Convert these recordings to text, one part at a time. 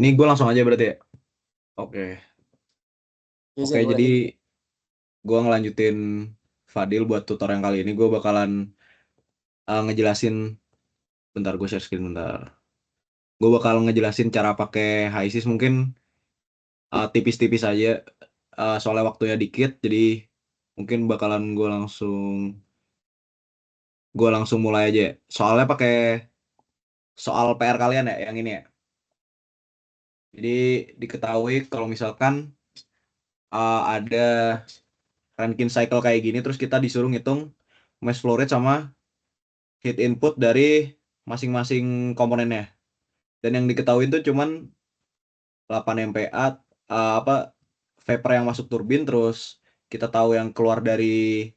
Ini gue langsung aja berarti ya. Oke. Ya, Oke, Zai, boleh. jadi gue ngelanjutin Fadil buat tutor yang kali ini. Gue bakalan ngejelasin, bentar gue share screen bentar. Gue bakal ngejelasin cara pakai HiSys mungkin tipis-tipis aja. Soalnya waktunya dikit, jadi mungkin bakalan gue langsung mulai aja. Soalnya pakai soal PR kalian ya, yang ini ya. Jadi diketahui kalau misalkan ada Rankine cycle kayak gini, terus kita disuruh ngitung mass flow rate sama heat input dari masing-masing komponennya. Dan yang diketahui itu cuman 8 MPa apa vapor yang masuk turbin, terus kita tahu yang keluar dari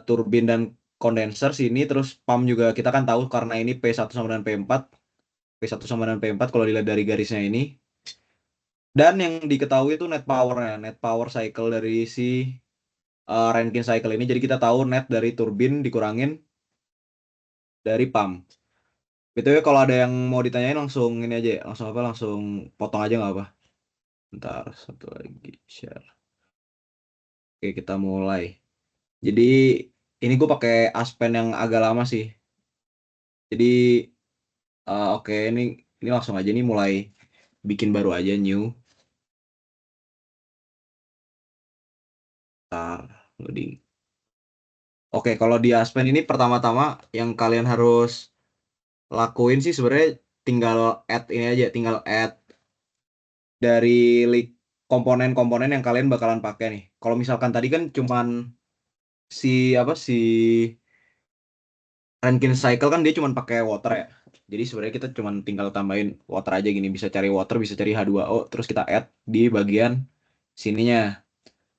turbin dan kondenser sini, terus pump juga kita kan tahu karena ini P1 sama dengan P4. P1 sama dengan P4 kalau dilihat dari garisnya ini. Dan yang diketahui itu net powernya, net power cycle dari si Rankine cycle ini. Jadi kita tahu net dari turbin dikurangin dari pump. BTW kalau ada yang mau ditanyain langsung ini aja ya. Langsung apa? Langsung potong aja nggak apa? Bentar, satu lagi share. Oke, kita mulai. Jadi ini gue pakai Aspen yang agak lama sih. Jadi oke, ini langsung aja nih mulai bikin baru aja new. Bentar, loading. Oke, kalau di Aspen ini pertama-tama yang kalian harus lakuin sih sebenarnya tinggal add ini aja, tinggal add dari komponen-komponen yang kalian bakalan pakai nih. Kalau misalkan tadi kan cuman si Rankine cycle kan dia cuman pakai water ya. Jadi sebenarnya kita cuman tinggal tambahin water aja gini, bisa cari water, bisa cari H2O, terus kita add di bagian sininya.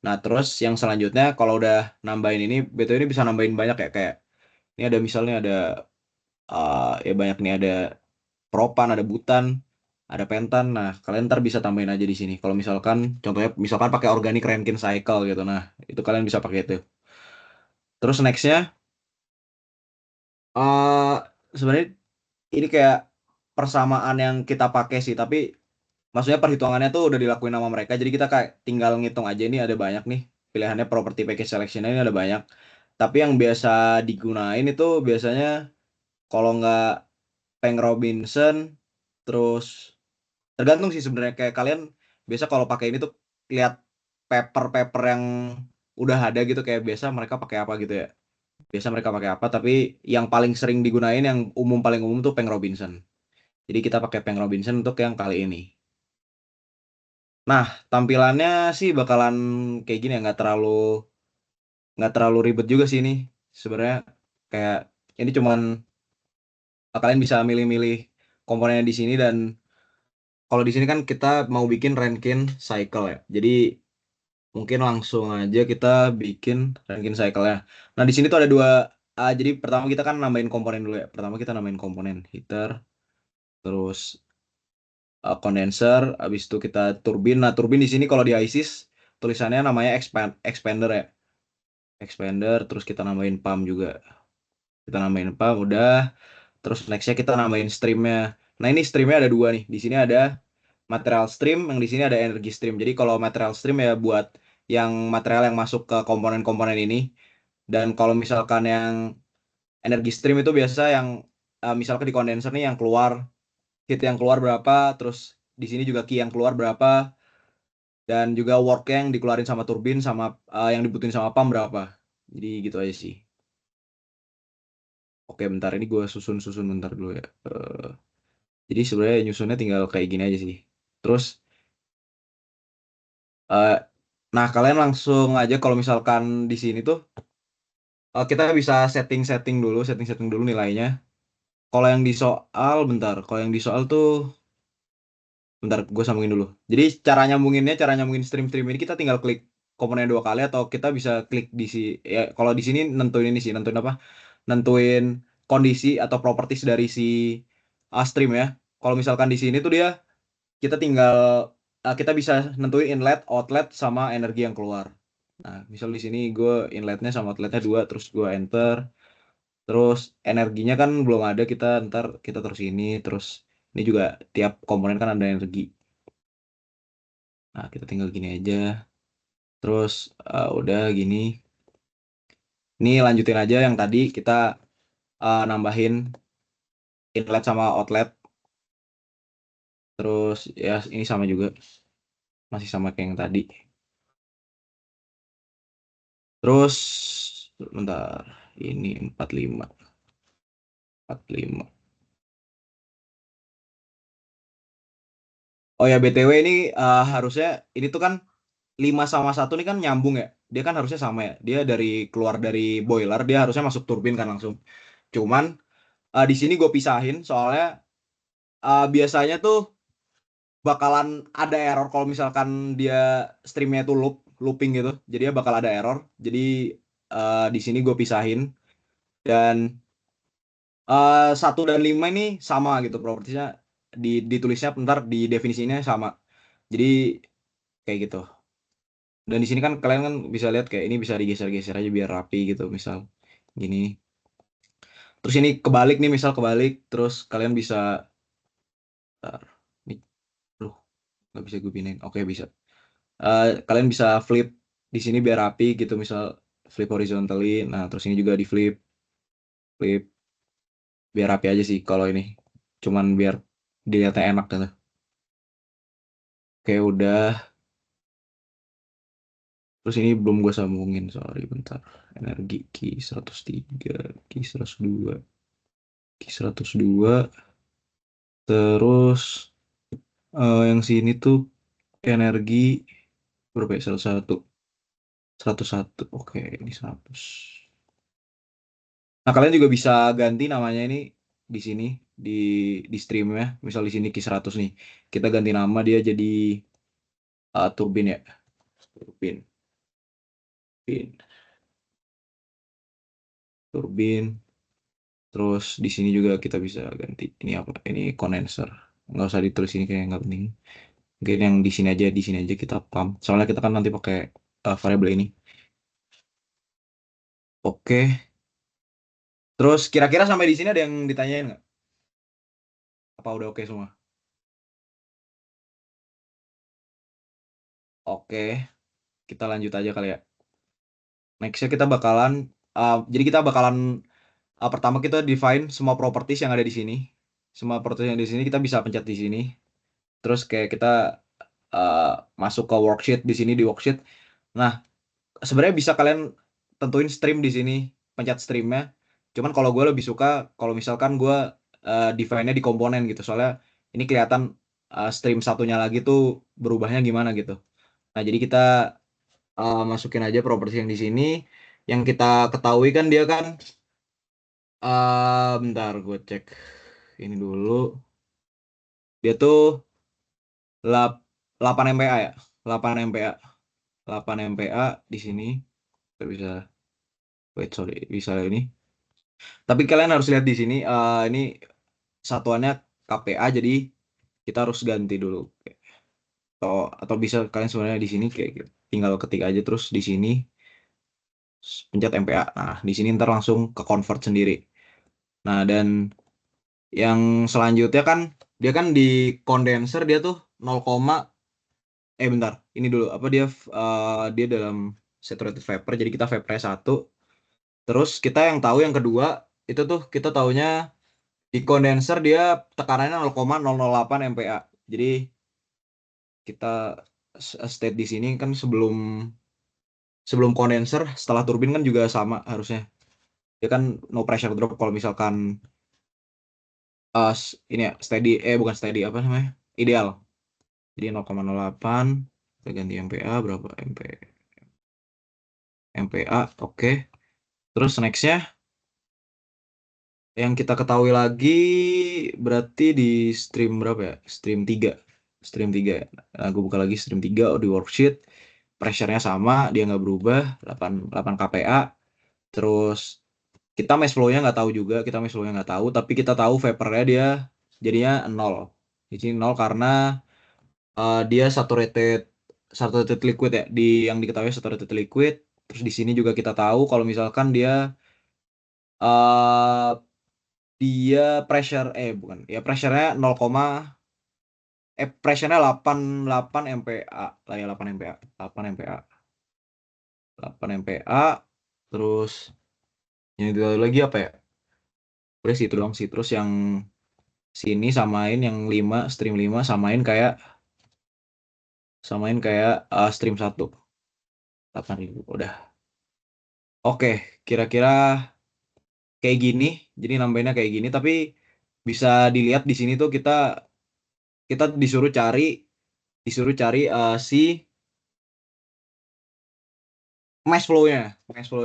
Nah, terus yang selanjutnya kalau udah nambahin ini, betul ini bisa nambahin banyak ya, kayak ini ada misalnya ada ya banyak nih, ada propan, ada butan, ada pentan. Nah, kalian ntar bisa tambahin aja di sini. Kalau misalkan contohnya misalkan pakai organic Rankine cycle gitu. Nah, itu kalian bisa pakai itu. Terus nextnya sebenarnya ini kayak persamaan yang kita pakai sih, tapi maksudnya perhitungannya tuh udah dilakuin sama mereka, jadi kita kayak tinggal ngitung aja. Ini ada banyak nih pilihannya, property package selection ini ada banyak. Tapi yang biasa digunain itu biasanya kalau nggak Peng Robinson, terus tergantung sih sebenarnya, kayak kalian biasa kalau pakai ini tuh lihat paper-paper yang udah ada gitu, kayak biasa mereka pakai apa gitu ya. Biasa mereka pakai apa, tapi yang paling sering digunain yang paling umum tuh Peng Robinson. Jadi kita pakai Peng Robinson untuk yang kali ini. Nah, tampilannya sih bakalan kayak gini ya, nggak terlalu ribet juga sih ini. Sebenarnya kayak ini cuman kalian bisa milih-milih komponennya di sini, dan kalau di sini kan kita mau bikin Rankine cycle ya. Jadi mungkin langsung aja kita bikin Rankine cycle-nya. Nah, di sini tuh ada dua. Jadi pertama kita kan nambahin komponen dulu ya. Pertama kita nambahin komponen heater, terus condenser, habis itu kita turbin. Nah, turbin di sini kalau di ISIS tulisannya namanya expander ya. Expander, terus kita nambahin pump juga. Kita nambahin pump, udah. Terus nextnya kita nambahin streamnya. Nah, ini streamnya ada dua nih. Di sini ada material stream, yang di sini ada energy stream. Jadi kalau material stream ya buat yang material yang masuk ke komponen-komponen ini. Dan kalau misalkan yang energy stream itu biasa yang misalkan di kondenser nih yang keluar, heat yang keluar berapa, terus di sini juga key yang keluar berapa, dan juga work yang dikeluarin sama turbin sama yang dibutuhin sama pump berapa. Jadi gitu aja sih. Oke, bentar ini gue susun bentar dulu ya. Jadi sebenarnya nyusunnya tinggal kayak gini aja sih. Terus, eh, nah kalian langsung aja kalau misalkan di sini tuh kita bisa setting-setting dulu nilainya. Kalau yang di soal, bentar. Kalau yang di soal tuh, bentar gue sambungin dulu. Jadi cara nyambungin stream-stream ini kita tinggal klik komponen dua kali, atau kita bisa klik di sini. Ya, kalau di sini nentuin ini sih, nentuin apa? Nentuin kondisi atau properties dari si stream ya. Kalau misalkan di sini tuh dia kita tinggal kita bisa nentuin inlet, outlet sama energi yang keluar. Nah, misal di sini gue inletnya sama outletnya dua, terus gue enter. Terus energinya kan belum ada, kita ntar kita terus ini, terus Ini juga tiap komponen kan ada energi. Nah, kita tinggal gini aja. Terus udah gini. Ini lanjutin aja yang tadi kita nambahin inlet sama outlet. Terus ya ini sama juga. Masih sama kayak yang tadi. Terus bentar. Ini 45. 45. Oh ya BTW ini harusnya ini tuh kan 5 sama 1 nih kan nyambung ya. Dia kan harusnya sama ya. Dia dari keluar dari boiler dia harusnya masuk turbin kan langsung. Cuman di sini gue pisahin soalnya biasanya tuh bakalan ada error kalau misalkan dia streamnya itu looping gitu. Jadi ya bakal ada error. Jadi di sini gue pisahin dan 1 dan 5 ini sama gitu propertinya ditulisnya bentar di definisinya sama. Jadi kayak gitu. Dan di sini kan kalian kan bisa lihat kayak ini bisa digeser-geser aja biar rapi gitu misal gini. Terus ini kebalik nih misal kebalik terus kalian bisa bentar, nih loh nggak bisa gue pinin. Oke bisa. Kalian bisa flip di sini biar rapi gitu misal flip horizontally. Nah, terus ini juga di flip flip biar rapi aja sih kalau ini. Cuman biar dilihatnya enak gitu. Oke, udah. Terus ini belum gue sambungin, sorry bentar. Energi Ki 103, Ki 102, Ki 102. Terus yang sini tuh energi berapa ya? 101. 101. Oke, ini 100. Nah, kalian juga bisa ganti namanya ini di sini di streamnya. Misal di sini Ki 100 nih. Kita ganti nama dia jadi turbin ya. Turbin. Turbin. Turbin. Terus di sini juga kita bisa ganti ini apa? Ini condenser. Nggak usah ditulis ini kayak nggak penting. Mungkin yang di sini aja kita pump. Soalnya kita kan nanti pakai variabel ini. Oke. Terus kira-kira sampai di sini ada yang ditanyain nggak? Apa udah oke semua? Oke, kita lanjut aja kali ya. Nextnya kita bakalan, jadi kita bakalan pertama kita define semua properties yang ada di sini. Semua properties yang di sini kita bisa pencet di sini. Terus kayak kita uh, masuk ke worksheet di sini di worksheet. Nah, sebenarnya bisa kalian tentuin stream di sini, pencet streamnya. Cuman kalau gue lebih suka kalau misalkan gue define-nya di komponen gitu. Soalnya ini kelihatan stream satunya lagi tuh berubahnya gimana gitu. Nah, jadi kita masukin aja properti yang di sini. Yang kita ketahui kan dia kan, bentar gue cek ini dulu. Dia tuh 8 MPa ya, 8 MPa, 8 MPa di sini. Kita bisa, wait sorry, bisa ini. Tapi kalian harus lihat di sini, ini satuannya KPa, jadi kita harus ganti dulu. Atau bisa kalian sebenarnya di sini kayak gitu. Tinggal ketik aja terus di sini pencet MPa. Nah, di sini ntar langsung ke convert sendiri. Nah, dan yang selanjutnya kan dia kan di condenser dia tuh 0, bentar. Ini dulu apa dia dalam saturated vapor jadi kita vapornya 1. Terus kita yang tahu yang kedua itu tuh kita taunya di condenser dia tekanannya 0,008 MPa. Jadi kita state di sini kan sebelum sebelum condenser setelah turbin kan juga sama harusnya. Dia kan no pressure drop kalau misalkan ini ya steady bukan steady apa namanya? Ideal. Jadi 0,08 kita ganti MPa berapa MPa oke. Terus nextnya yang kita ketahui lagi berarti di stream berapa ya? Stream 3 ya. Nah, gue buka lagi stream 3 di worksheet. Pressure-nya sama, dia nggak berubah 8 kPa. Terus kita mass flow-nya nggak tahu juga, kita mass flow-nya nggak tahu, tapi kita tahu vapor-nya dia jadinya 0. Di sini 0 karena dia saturated liquid ya, yang diketahui saturated liquid. Terus di sini juga kita tahu kalau misalkan dia uh, dia pressure bukan ya pressure-nya 0, pressure-nya 88 MPa lah ya 8 MPa 8 MPa 8 MPa terus yang itu lagi apa ya? Udah sih itu doang sih. Terus yang sini samain yang 5 stream 5 samain kayak stream 1 8.000 udah. Oke, kira-kira kayak gini. Jadi nambahinnya kayak gini tapi bisa dilihat di sini tuh kita kita disuruh cari si mesh flow-nya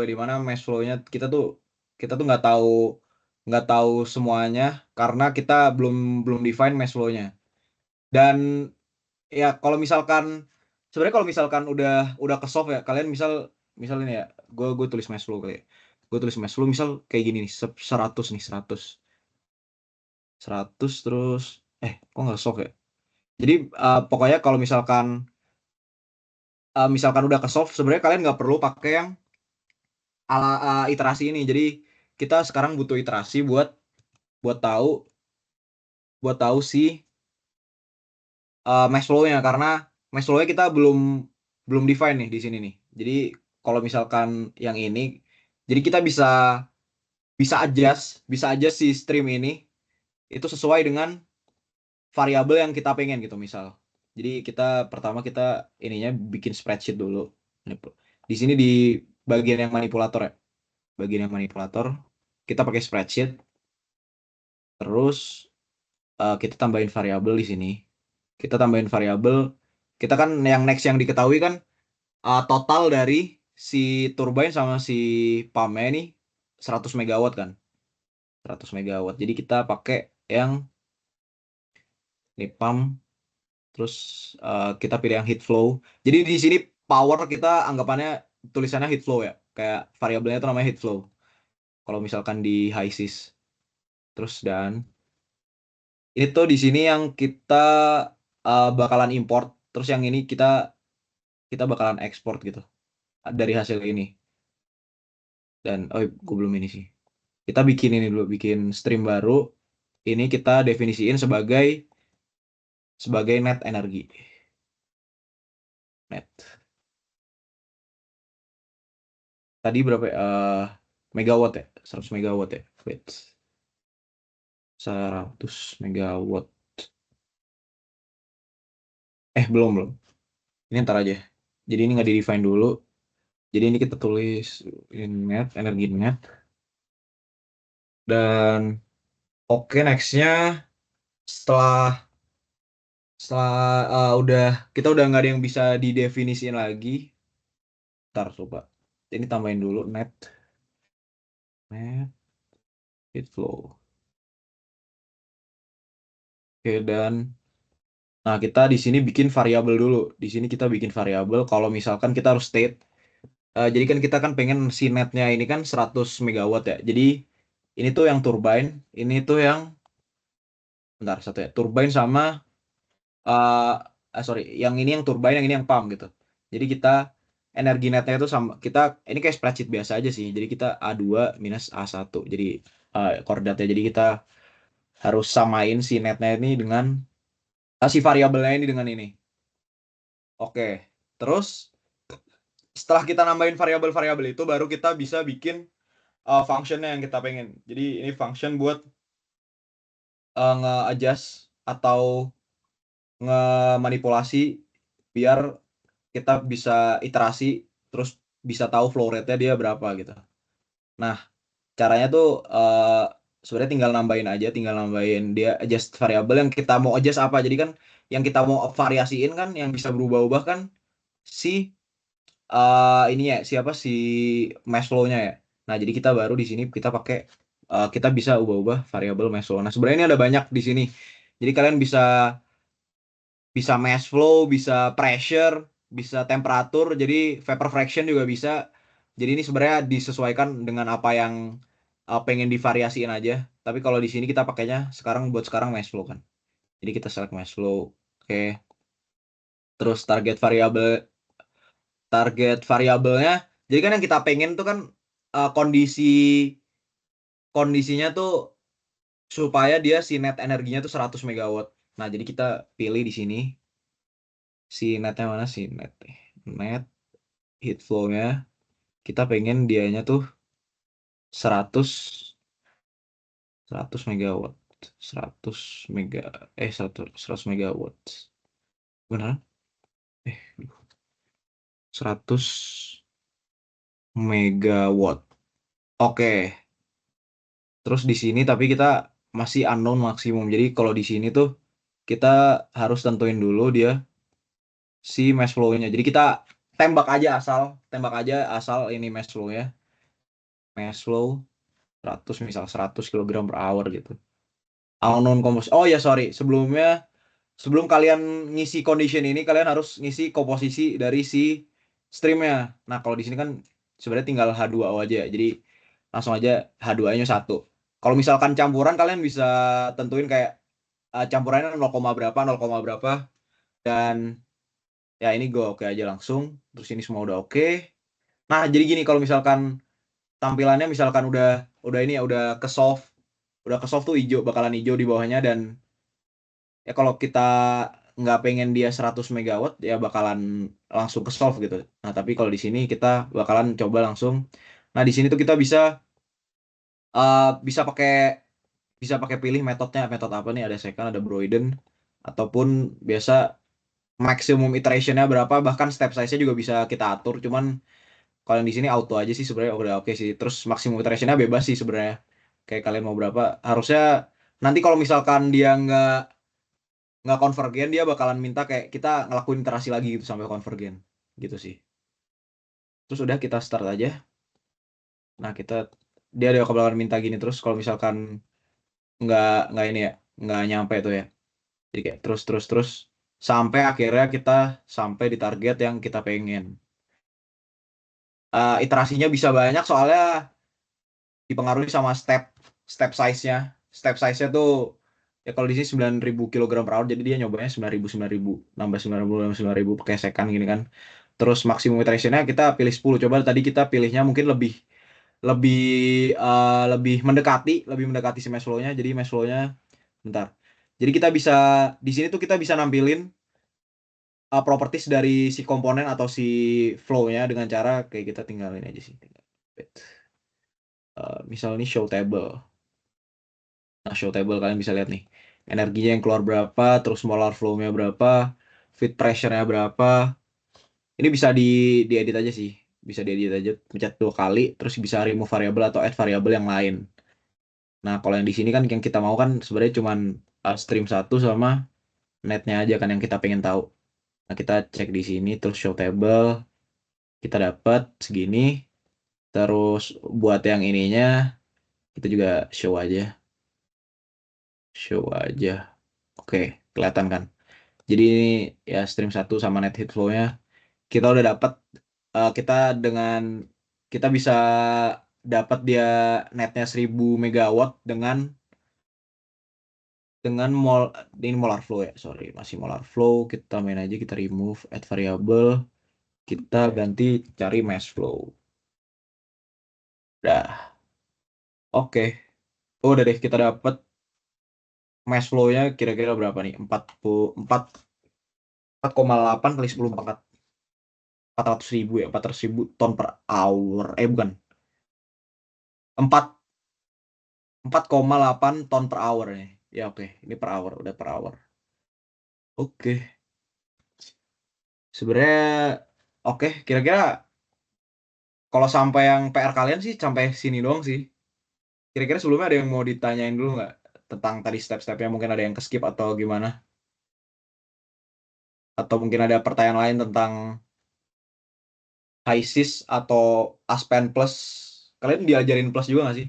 di mana mesh flow-nya kita tuh nggak tahu semuanya karena kita belum belum define mesh flow-nya. Dan ya kalau misalkan udah ke solve ya kalian misal ini ya gue tulis mesh flow kali ya. Gue tulis mesh flow misal kayak gini nih 100 nih 100 terus kok nggak solve ya. Jadi pokoknya kalau misalkan udah ke solve sebenarnya kalian nggak perlu pakai yang ala iterasi ini. Jadi kita sekarang butuh iterasi buat tahu buat tahu si mesh flow-nya karena mesh flow-nya kita belum belum define nih di sini nih. Jadi kalau misalkan yang ini jadi kita bisa adjust si stream ini itu sesuai dengan variabel yang kita pengen gitu misal. Jadi pertama kita ininya bikin spreadsheet dulu. Di sini di bagian yang manipulator ya. Bagian yang manipulator kita pakai spreadsheet. Terus kita tambahin variabel di sini. Kita tambahin variabel. Kita kan yang next yang diketahui kan total dari si turbine sama si pumpnya ini 100 megawatt kan. 100 megawatt. Jadi kita pakai yang ini pump terus kita pilih yang heat flow. Jadi di sini power kita anggapannya tulisannya heat flow ya. Kayak variabelnya itu namanya heat flow. Kalau misalkan di HYSYS. Terus dan ini tuh di sini yang kita bakalan import. Terus yang ini kita kita bakalan ekspor gitu dari hasil ini. Dan gue belum ini sih. Kita bikin ini dulu, bikin stream baru. Ini kita definisiin sebagai net energi. Net. Tadi berapa ya? Megawatt ya? 100 megawatt ya? Wait. 100 megawatt. Belum. Ini ntar aja. Jadi ini nggak di-define dulu. Jadi ini kita tulis net, energi net. Dan oke, nextnya setelah kita udah nggak ada yang bisa didefinisiin lagi. Ntar coba. Ini tambahin dulu net heat flow. Oke, dan nah kita di sini bikin variabel dulu. Di sini kita bikin variabel kalau misalkan kita harus state. Jadi kan kita kan pengen si netnya ini kan 100 megawatt ya. Jadi ini tuh yang turbine, ini tuh yang bentar satu ya. Turbine sama sorry, yang ini yang turbine, yang ini yang pump gitu. Jadi kita energi netnya itu sama kita ini kayak spreadsheet biasa aja sih. Jadi kita A2 minus A1. Jadi koordinatnya jadi kita harus samain si netnya ini dengan si variabelnya ini dengan ini. Oke. Terus setelah kita nambahin variabel-variabel itu baru kita bisa bikin functionnya yang kita pengen. Jadi ini function buat nge-adjust atau nge-manipulasi biar kita bisa iterasi terus bisa tahu flow rate-nya dia berapa gitu. Nah, caranya tuh sebenarnya tinggal nambahin dia adjust variabel yang kita mau adjust apa. Jadi kan yang kita mau variasiin kan yang bisa berubah-ubah kan si ini ya siapa si mesh flow-nya ya. Nah, jadi kita baru di sini kita bisa ubah-ubah variabel mesh flow. Nah, sebenarnya ini ada banyak di sini. Jadi kalian bisa bisa mass flow, bisa pressure, bisa temperatur, jadi vapor fraction juga bisa. Jadi ini sebenarnya disesuaikan dengan apa yang pengen divariasiin aja. Tapi kalau di sini kita pakainya buat sekarang mass flow kan. Jadi kita select mass flow. Oke. Terus target variabelnya. Jadi kan yang kita pengen tuh kan kondisinya tuh supaya dia si net energinya tuh 100 megawatt. Nah, jadi kita pilih di sini si netnya mana sih net net heat flow-nya. Kita pengen dianya tuh 100 100 megawatt. 100 mega 100 megawatt. Benar? Aduh. 100 megawatt. Oke. Terus di sini tapi kita masih unknown maksimum. Jadi kalau di sini tuh kita harus tentuin dulu dia si mass flow-nya. Jadi kita tembak aja asal ini mass flow-nya. Mass flow 100 misal 100 kilogram per hour gitu. Unknown composition. Oh ya sorry, sebelum kalian ngisi condition ini kalian harus ngisi komposisi dari si streamnya. Nah, kalau di sini kan sebenarnya tinggal H2O aja ya. Jadi langsung aja H2-nya satu. Kalau misalkan campuran kalian bisa tentuin kayak campurannya 0, berapa 0, berapa dan ya ini gue oke aja langsung. Terus ini semua udah oke. Nah, jadi gini kalau misalkan tampilannya misalkan udah ini ya udah ke soft tuh hijau bakalan hijau di bawahnya dan ya kalau kita nggak pengen dia 100 megawatt ya bakalan langsung ke solve gitu. Nah, tapi kalau di sini kita bakalan coba langsung. Nah, di sini tuh kita eh, bisa pakai bisa pakai pilih metodenya, metode apa nih, ada second, ada Broyden ataupun biasa maximum iterationnya berapa, bahkan step size-nya juga bisa kita atur. Cuman kalau yang di sini auto aja sih sebenarnya udah oke sih. Terus maximum iterationnya bebas sih sebenarnya. Kayak kalian mau berapa. Harusnya nanti kalau misalkan dia nggak konvergen dia bakalan minta kayak kita ngelakuin iterasi lagi gitu sampai konvergen gitu sih. Terus udah kita start aja. Nah, dia bakalan minta gini terus kalau misalkan nggak ini ya nggak nyampe tuh ya. Jadi kayak terus sampai akhirnya kita sampai di target yang kita pengen. Iterasinya bisa banyak soalnya dipengaruhi sama step size-nya. Step size-nya tuh ya kalau di sini 9.000 kilogram per hour jadi dia nyobanya 9.000 nambah 9.000 pakai second gini kan. Terus maksimum iteration-nya kita pilih 10. Coba tadi kita pilihnya mungkin lebih lebih mendekati si mass flow-nya. Jadi mass flow-nya bentar. Jadi kita bisa di sini tuh kita bisa nampilin properties dari si komponen atau si flow-nya dengan cara kayak kita tinggalin aja sih. Misal ini show table. Nah, show table kalian bisa lihat nih. Energinya yang keluar berapa, terus molar flow-nya berapa, feed pressure-nya berapa. Ini bisa diedit aja sih. Bisa diedit aja, pencet 2 kali, terus bisa remove variabel atau add variabel yang lain. Nah, kalau yang di sini kan yang kita mau kan sebenarnya cuman stream satu sama netnya aja kan yang kita pengen tahu. Nah, kita cek di sini, terus show table, kita dapat segini. Terus buat yang ininya, kita juga show aja. Oke, kelihatan kan? Jadi ini ya stream satu sama net heat flow-nya kita udah dapat kita dengan kita bisa dapat dia netnya 1.000 megawatt dengan ini molar flow ya. Sorry, masih molar flow. Kita main aja kita remove add variable, kita ganti cari mass flow. Dah. Oke. Udah deh kita dapat mass flow-nya kira-kira berapa nih? 4,8 kali 10 400 ribu ya, 400 ribu ton per hour. Bukan. 4,8 ton per hour nih. Ya oke, ini per hour, udah per hour. Oke. Sebenarnya oke, kira-kira kalau sampai yang PR kalian sih sampai sini doang sih. Kira-kira sebelumnya ada yang mau ditanyain dulu nggak tentang tadi step-stepnya, mungkin ada yang keskip atau gimana? Atau mungkin ada pertanyaan lain tentang HISIS atau Aspen Plus? Kalian diajarin Plus juga nggak sih?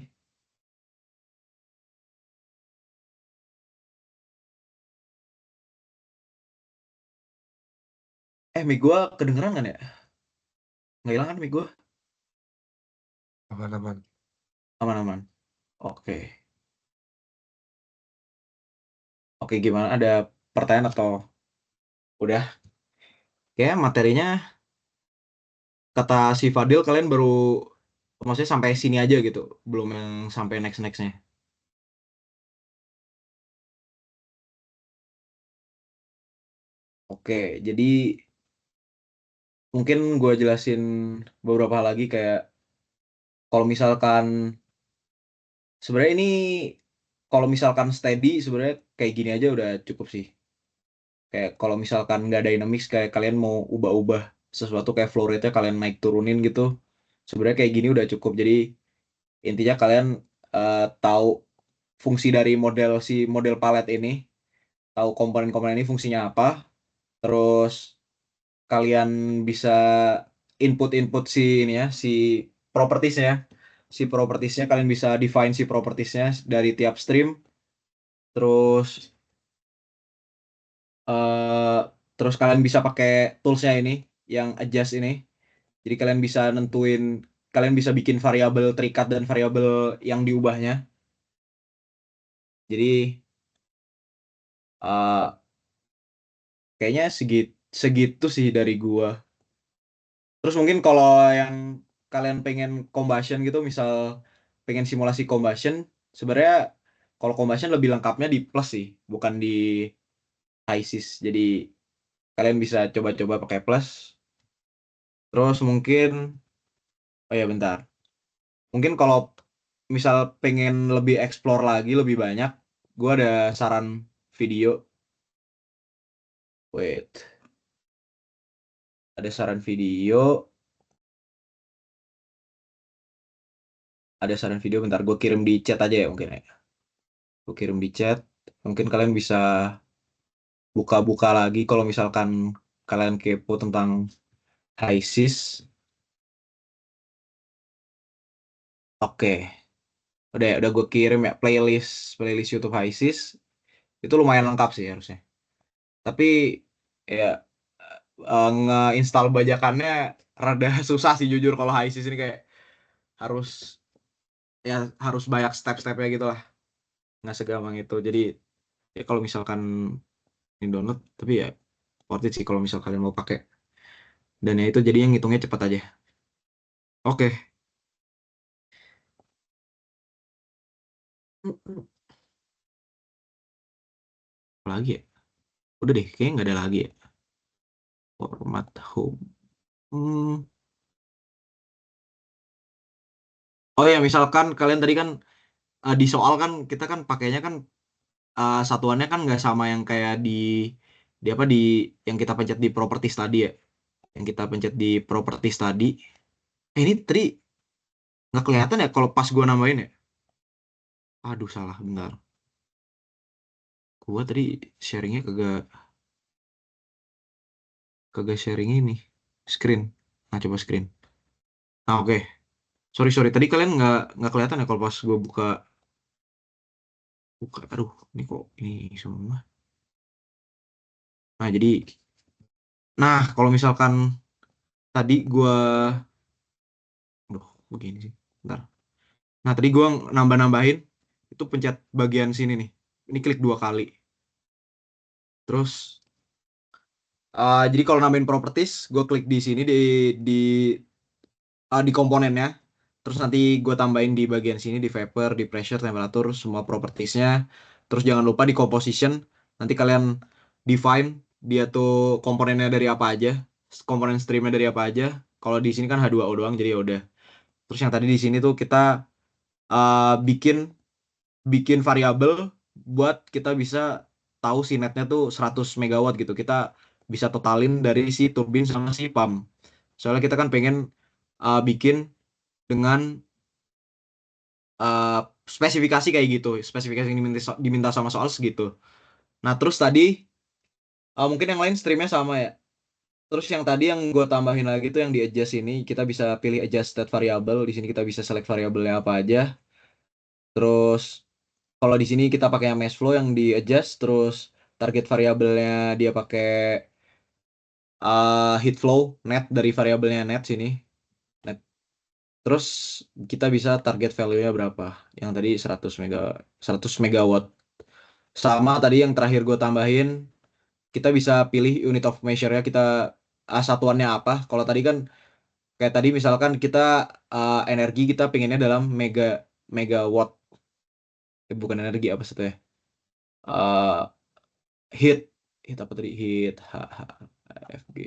Mic gue kedengeran kan ya? Nggak hilang kan mic gue? Aman-aman. Aman-aman. Oke. Oke, gimana? Ada pertanyaan atau udah? Kayak materinya kata si Fadil kalian baru maksudnya sampai sini aja gitu, belum yang sampai next-nextnya. Oke, jadi mungkin gue jelasin beberapa hal lagi kayak kalau misalkan sebenarnya ini kalau misalkan steady sebenarnya kayak gini aja udah cukup sih. Kayak kalau misalkan nggak dynamics kayak kalian mau ubah-ubah sesuatu kayak flow rate-nya kalian naik turunin gitu. Sebenarnya kayak gini udah cukup. Jadi intinya kalian tahu fungsi dari model palet ini, tahu komponen-komponen ini fungsinya apa, terus kalian bisa input-input si ini ya, propertiesnya. Si propertiesnya kalian bisa define si propertiesnya dari tiap stream. Terus eh terus kalian bisa pakai toolsnya ini yang adjust ini. Jadi kalian bisa bikin variabel terikat dan variabel yang diubahnya. Jadi eh kayaknya segitu sih dari gua. Terus mungkin kalau yang kalian pengen combustion gitu, misal pengen simulasi combustion, sebenarnya kalau combustion lebih lengkapnya di plus sih, bukan di HYSYS. Jadi kalian bisa coba-coba pakai plus. Terus mungkin, oh ya bentar. Mungkin kalau misal pengen lebih explore lagi, lebih banyak, gua ada saran video. Wait, ada saran video, bentar. Gue kirim di chat aja ya mungkin ya. Gue kirim di chat. Mungkin kalian bisa buka-buka lagi kalau misalkan kalian kepo tentang HYSYS. Oke, udah gue kirim ya playlist YouTube HYSYS. Itu lumayan lengkap sih harusnya. Tapi ya nge-install bajakannya rada susah sih jujur kalau HYSYS ini kayak harus ya harus banyak step-stepnya gitu lah. Nggak segampang itu. Jadi ya kalau misalkan ini download, tapi ya worth it sih kalau misal kalian mau pakai. Dan ya itu jadinya ngitungnya cepat aja. Oke. Apa lagi ya? Udah deh, kayaknya nggak ada lagi ya. Format home. Hmm. Oh ya, misalkan kalian tadi kan di soal kan kita kan pakainya kan satuannya kan nggak sama yang kayak di apa di yang kita pencet di properties tadi ya. Yang kita pencet di properties tadi. Ini tadi nggak kelihatan ya kalau pas gua nambahin ya. Aduh salah, bentar. Gua tadi sharingnya kagak kagak sharing ini screen. Nah coba screen. Nah oke. Sorry sorry. Tadi kalian nggak kelihatan ya kalau pas gua buka buka. Aduh, ini kok ini semua. Nah jadi, nah kalau misalkan tadi gua, aduh begini sih. Bentar. Nah tadi gua nambah-nambahin itu pencet bagian sini nih. Ini klik 2 kali. Terus jadi kalau nambahin properties, gue klik di sini di di komponennya. Terus nanti gue tambahin di bagian sini di vapor, di pressure, temperatur, semua propertiesnya. Terus jangan lupa di composition. Nanti kalian define dia tuh komponennya dari apa aja, komponen streamnya dari apa aja. Kalau di sini kan H2O doang, jadi ya udah. Terus yang tadi di sini tuh kita bikin bikin variabel buat kita bisa tahu si netnya tuh 100 megawatt gitu. Kita bisa totalin dari si turbin sama si pump. Soalnya kita kan pengen bikin dengan uh, spesifikasi kayak gitu. Spesifikasi yang diminta sama soal segitu. Nah, terus tadi mungkin yang lain streamnya sama ya. Terus yang tadi yang gue tambahin lagi tuh yang di adjust ini, kita bisa pilih adjusted variable. Di sini kita bisa select variabelnya apa aja. Terus kalau di sini kita pakai yang mass flow yang di adjust, terus target variabelnya dia pakai heat flow net dari variabelnya net sini. Net. Terus kita bisa target value-nya berapa? Yang tadi 100 megawatt. Sama tadi yang terakhir gue tambahin, kita bisa pilih unit of measure-nya kita satuannya apa. Kalau tadi kan kayak tadi misalkan kita energi kita pengennya dalam megawatt. Bukan energi apa sih ya? Eh, heat hit apa tadi? Hit H H F G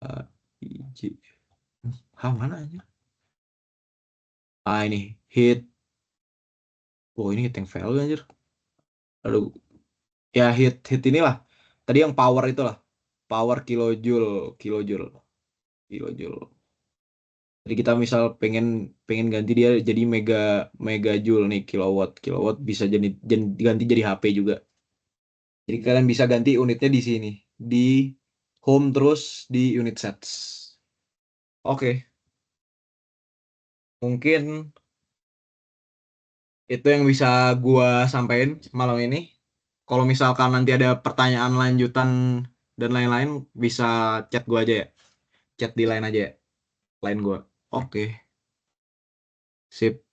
A I J. H mana aja? Ini hit. Oh, ini hit yang value anjir. Aduh. Ya hit inilah. Tadi yang power itulah. Power kilojoule, kilojoule, kilojoule. Jadi kita misal pengen pengen ganti dia jadi megajoule nih, kilowatt. Kilowatt bisa ganti jadi HP juga. Jadi kalian bisa ganti unitnya di sini, di home terus di unit sets. Oke, mungkin itu yang bisa gua sampaikan malam ini. Kalau misalkan nanti ada pertanyaan lanjutan dan lain-lain, bisa chat gua aja ya. Chat di line aja ya, line gua. Oke, sip.